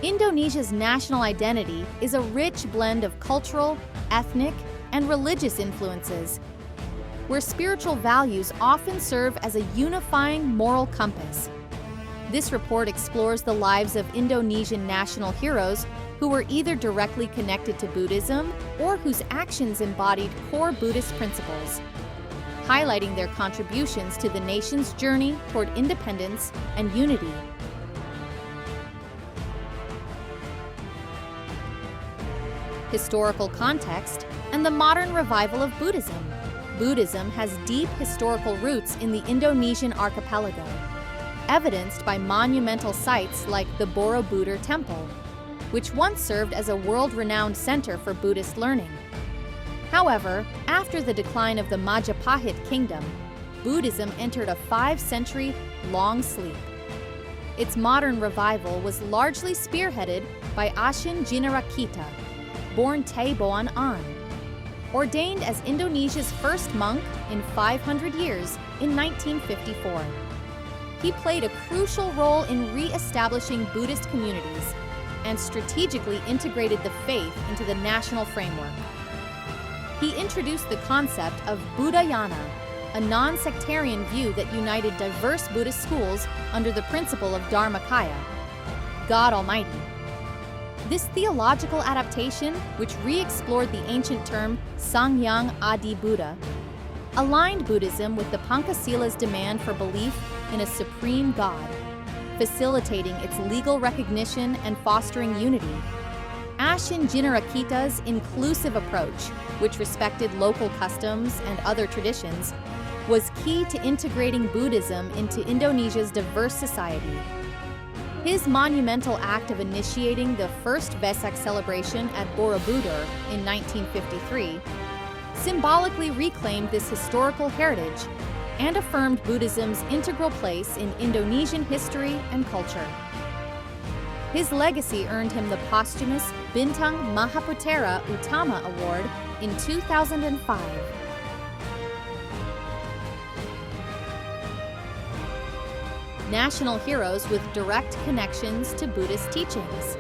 Indonesia's national identity is a rich blend of cultural, ethnic, and religious influences, where spiritual values often serve as a unifying moral compass. This report explores the lives of Indonesian national heroes who were either directly connected to Buddhism or whose actions embodied core Buddhist principles, highlighting their contributions to the nation's journey toward independence and unity. Historical context and the modern revival of Buddhism. Buddhism has deep historical roots in the Indonesian archipelago, evidenced by monumental sites like the Borobudur Temple, which once served as a world-renowned center for Buddhist learning. However, after the decline of the Majapahit kingdom, Buddhism entered a 5-century-long sleep. Its modern revival was largely spearheaded by Ashin Jinarakita, born Taeboan An, ordained as Indonesia's first monk in 500 years in 1954. He played a crucial role in re-establishing Buddhist communities and strategically integrated the faith into the national framework. He introduced the concept of Buddhayana, a non-sectarian view that united diverse Buddhist schools under the principle of Dharmakaya, God Almighty. This theological adaptation, which re-explored the ancient term Sangyang Adi Buddha, aligned Buddhism with the Pancasila's demand for belief in a supreme God, facilitating its legal recognition and fostering unity. Ashin Jinarakita's inclusive approach, which respected local customs and other traditions, was key to integrating Buddhism into Indonesia's diverse society. His monumental act of initiating the first Vesak celebration at Borobudur in 1953 symbolically reclaimed this historical heritage and affirmed Buddhism's integral place in Indonesian history and culture. His legacy earned him the posthumous Bintang Mahaputra Utama Award in 2005. National heroes with direct connections to Buddhist teachings.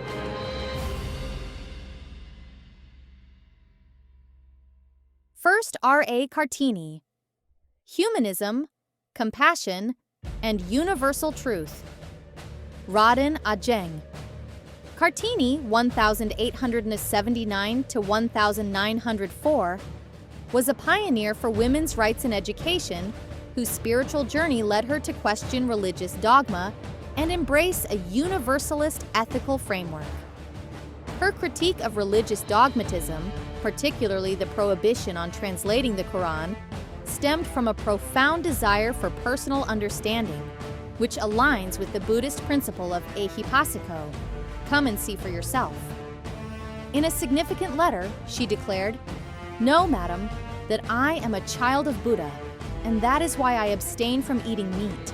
First, R.A. Kartini. Humanism, Compassion, and Universal Truth. Raden Ajeng. Kartini, 1879 to 1904, was a pioneer for women's rights and education, whose spiritual journey led her to question religious dogma and embrace a universalist ethical framework. Her critique of religious dogmatism, particularly the prohibition on translating the Quran, stemmed from a profound desire for personal understanding, which aligns with the Buddhist principle of ehipassiko, come and see for yourself. In a significant letter, she declared, "Know, madam, that I am a child of Buddha, and that is why I abstain from eating meat."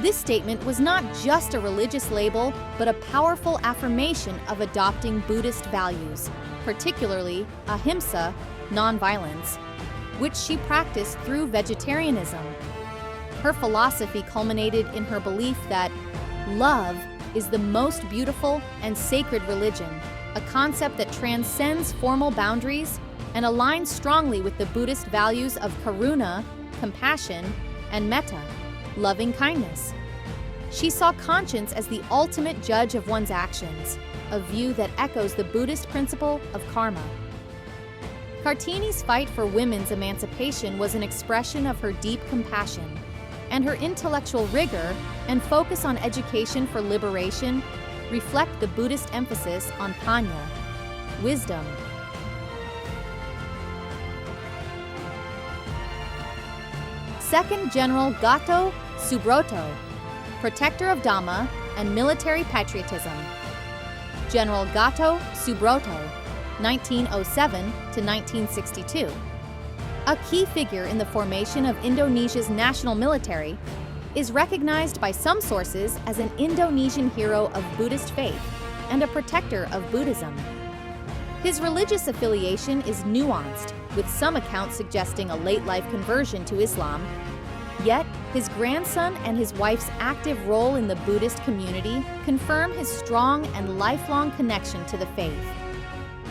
This statement was not just a religious label, but a powerful affirmation of adopting Buddhist values, particularly ahimsa, nonviolence, which she practiced through vegetarianism. Her philosophy culminated in her belief that love is the most beautiful and sacred religion, a concept that transcends formal boundaries and aligns strongly with the Buddhist values of karuna, compassion, and metta, loving kindness. She saw conscience as the ultimate judge of one's actions, a view that echoes the Buddhist principle of karma. Kartini's fight for women's emancipation was an expression of her deep compassion, and her intellectual rigor and focus on education for liberation reflect the Buddhist emphasis on panya, wisdom. Second, General Gatot Subroto, protector of Dhamma and military patriotism. General Gatot Subroto, 1907 to 1962. A key figure in the formation of Indonesia's national military, is recognized by some sources as an Indonesian hero of Buddhist faith and a protector of Buddhism. His religious affiliation is nuanced, with some accounts suggesting a late-life conversion to Islam, yet His grandson and his wife's active role in the Buddhist community confirm his strong and lifelong connection to the faith.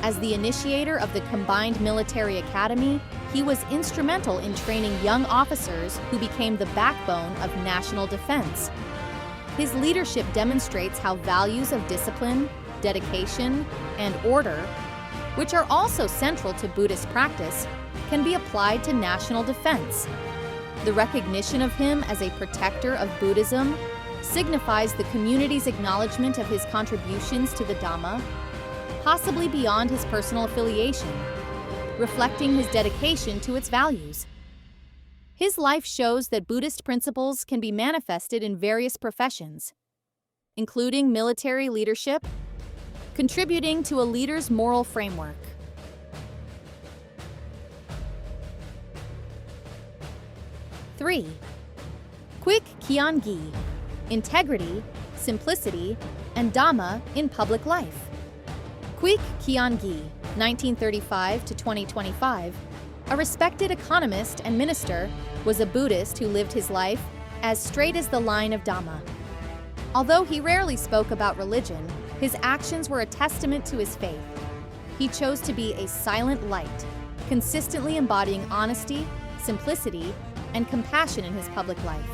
As the initiator of the Combined Military Academy, he was instrumental in training young officers who became the backbone of national defense. His leadership demonstrates how values of discipline, dedication, and order, which are also central to Buddhist practice, can be applied to national defense. The recognition of him as a protector of Buddhism signifies the community's acknowledgement of his contributions to the Dhamma, possibly beyond his personal affiliation, reflecting his dedication to its values. His life shows that Buddhist principles can be manifested in various professions, including military leadership, contributing to a leader's moral framework. Three, Kwik Kian Gi, integrity, simplicity, and Dhamma in public life. Kwik Kian Gi, 1935 to 2025, a respected economist and minister, was a Buddhist who lived his life as straight as the line of Dhamma. Although he rarely spoke about religion, his actions were a testament to his faith. He chose to be a silent light, consistently embodying honesty, simplicity, and compassion in his public life.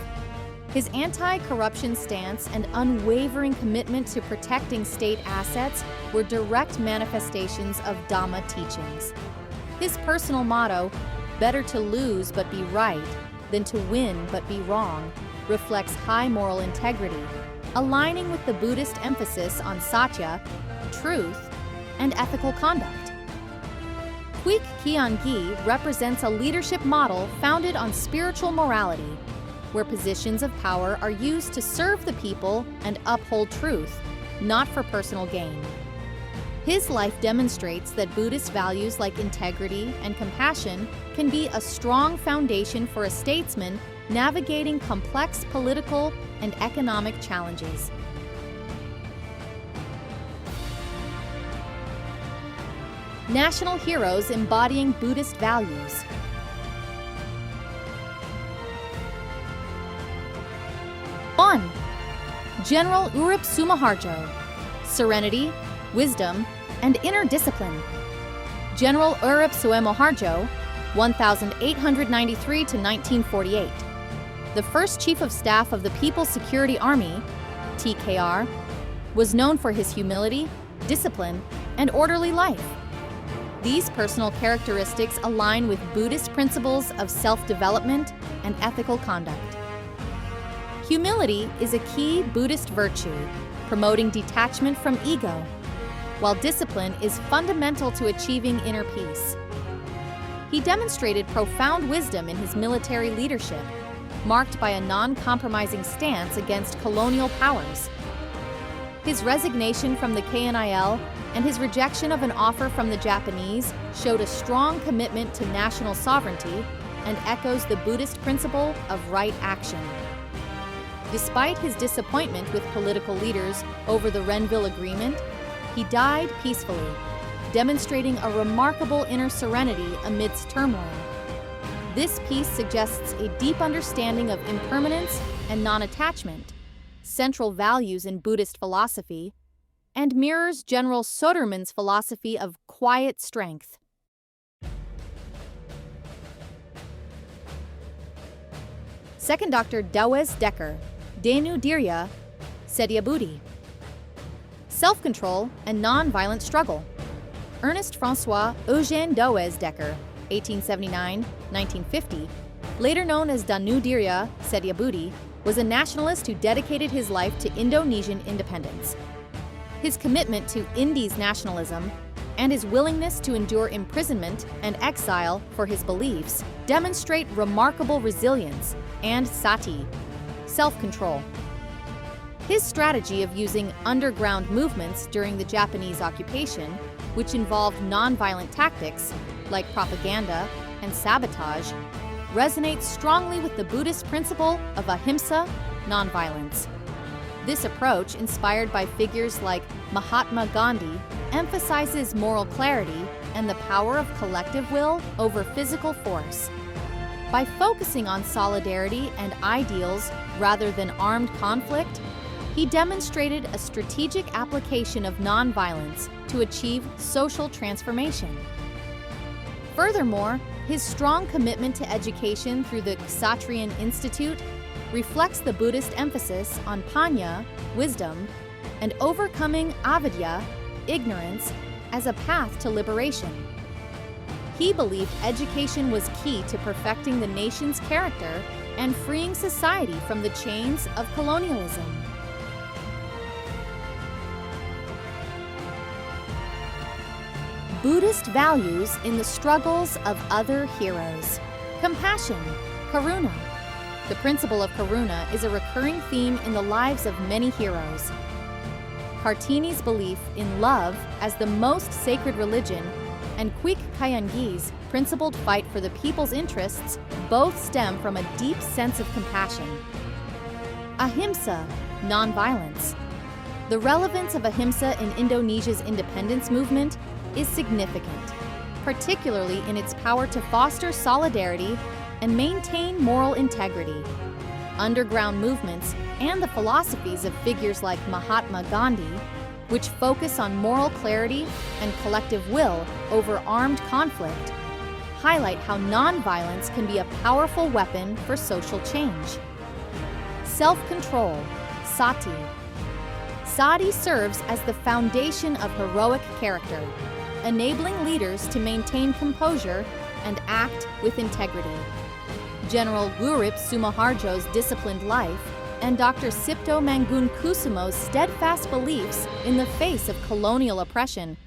His anti-corruption stance and unwavering commitment to protecting state assets were direct manifestations of Dhamma teachings. His personal motto, "Better to lose but be right than to win but be wrong," reflects high moral integrity, aligning with the Buddhist emphasis on satya, truth, and ethical conduct. Kwik Kian Gi represents a leadership model founded on spiritual morality, where positions of power are used to serve the people and uphold truth, not for personal gain. His life demonstrates that Buddhist values like integrity and compassion can be a strong foundation for a statesman navigating complex political and economic challenges. National heroes embodying Buddhist values. One, General Urip Sumoharjo, serenity, wisdom, and inner discipline. General Urip Sumoharjo, 1893 to 1948, the first Chief of Staff of the People's Security Army, TKR, was known for his humility, discipline, and orderly life. These personal characteristics align with Buddhist principles of self-development and ethical conduct. Humility is a key Buddhist virtue, promoting detachment from ego, while discipline is fundamental to achieving inner peace. He demonstrated profound wisdom in his military leadership, marked by a non-compromising stance against colonial powers. His resignation from the KNIL and his rejection of an offer from the Japanese showed a strong commitment to national sovereignty and echoes the Buddhist principle of right action. Despite his disappointment with political leaders over the Renville Agreement, he died peacefully, demonstrating a remarkable inner serenity amidst turmoil. This piece suggests a deep understanding of impermanence and non-attachment, central values in Buddhist philosophy, and mirrors General Soderman's philosophy of quiet strength. Second Dr. Dawes Dekker, Denu Dirya, Sediabudi. Self-control and non-violent struggle. Ernest François Eugène Dawes Dekker, 1879-1950, later known as Danu Dirya Sediabudi, was a nationalist who dedicated his life to Indonesian independence. His commitment to Indies nationalism and his willingness to endure imprisonment and exile for his beliefs demonstrate remarkable resilience and sati, self-control. His strategy of using underground movements during the Japanese occupation, which involved nonviolent tactics like propaganda and sabotage, resonates strongly with the Buddhist principle of ahimsa, nonviolence. This approach, inspired by figures like Mahatma Gandhi, emphasizes moral clarity and the power of collective will over physical force. By focusing on solidarity and ideals rather than armed conflict, he demonstrated a strategic application of nonviolence to achieve social transformation. Furthermore, his strong commitment to education through the Kshatriyan Institute reflects the Buddhist emphasis on panya, wisdom, and overcoming avidya, ignorance, as a path to liberation. He believed education was key to perfecting the nation's character and freeing society from the chains of colonialism. Buddhist values in the struggles of other heroes. Compassion, karuna. The principle of karuna is a recurring theme in the lives of many heroes. Kartini's belief in love as the most sacred religion and Kwik Kayangi's principled fight for the people's interests both stem from a deep sense of compassion. Ahimsa, nonviolence. The relevance of ahimsa in Indonesia's independence movement is significant, particularly in its power to foster solidarity and maintain moral integrity. Underground movements and the philosophies of figures like Mahatma Gandhi, which focus on moral clarity and collective will over armed conflict, highlight how nonviolence can be a powerful weapon for social change. Self-control, sati. Sati serves as the foundation of heroic character, enabling leaders to maintain composure and act with integrity. General Gatot Subroto's disciplined life and Dr. Cipto Mangunkusumo's steadfast beliefs in the face of colonial oppression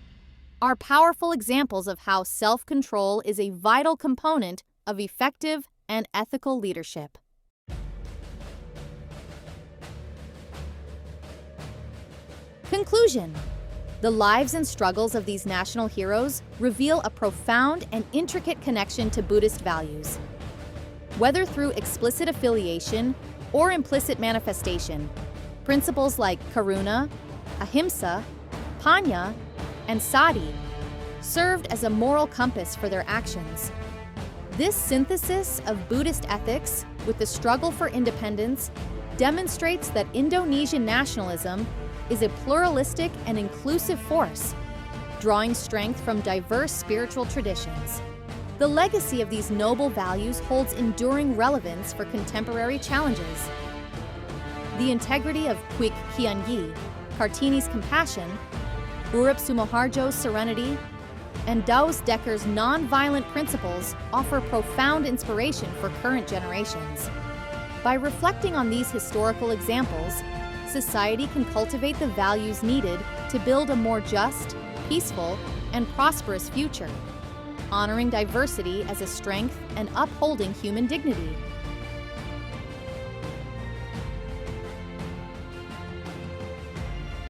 are powerful examples of how self-control is a vital component of effective and ethical leadership. Conclusion. The lives and struggles of these national heroes reveal a profound and intricate connection to Buddhist values. Whether through explicit affiliation or implicit manifestation, principles like karuna, ahimsa, panya, and sati served as a moral compass for their actions. This synthesis of Buddhist ethics with the struggle for independence demonstrates that Indonesian nationalism is a pluralistic and inclusive force, drawing strength from diverse spiritual traditions. The legacy of these noble values holds enduring relevance for contemporary challenges. The integrity of Kwik Kiangi, Kartini's compassion, Gatot Subroto's serenity, and Daus Dekker's nonviolent principles offer profound inspiration for current generations. By reflecting on these historical examples, society can cultivate the values needed to build a more just, peaceful, and prosperous future, honoring diversity as a strength and upholding human dignity.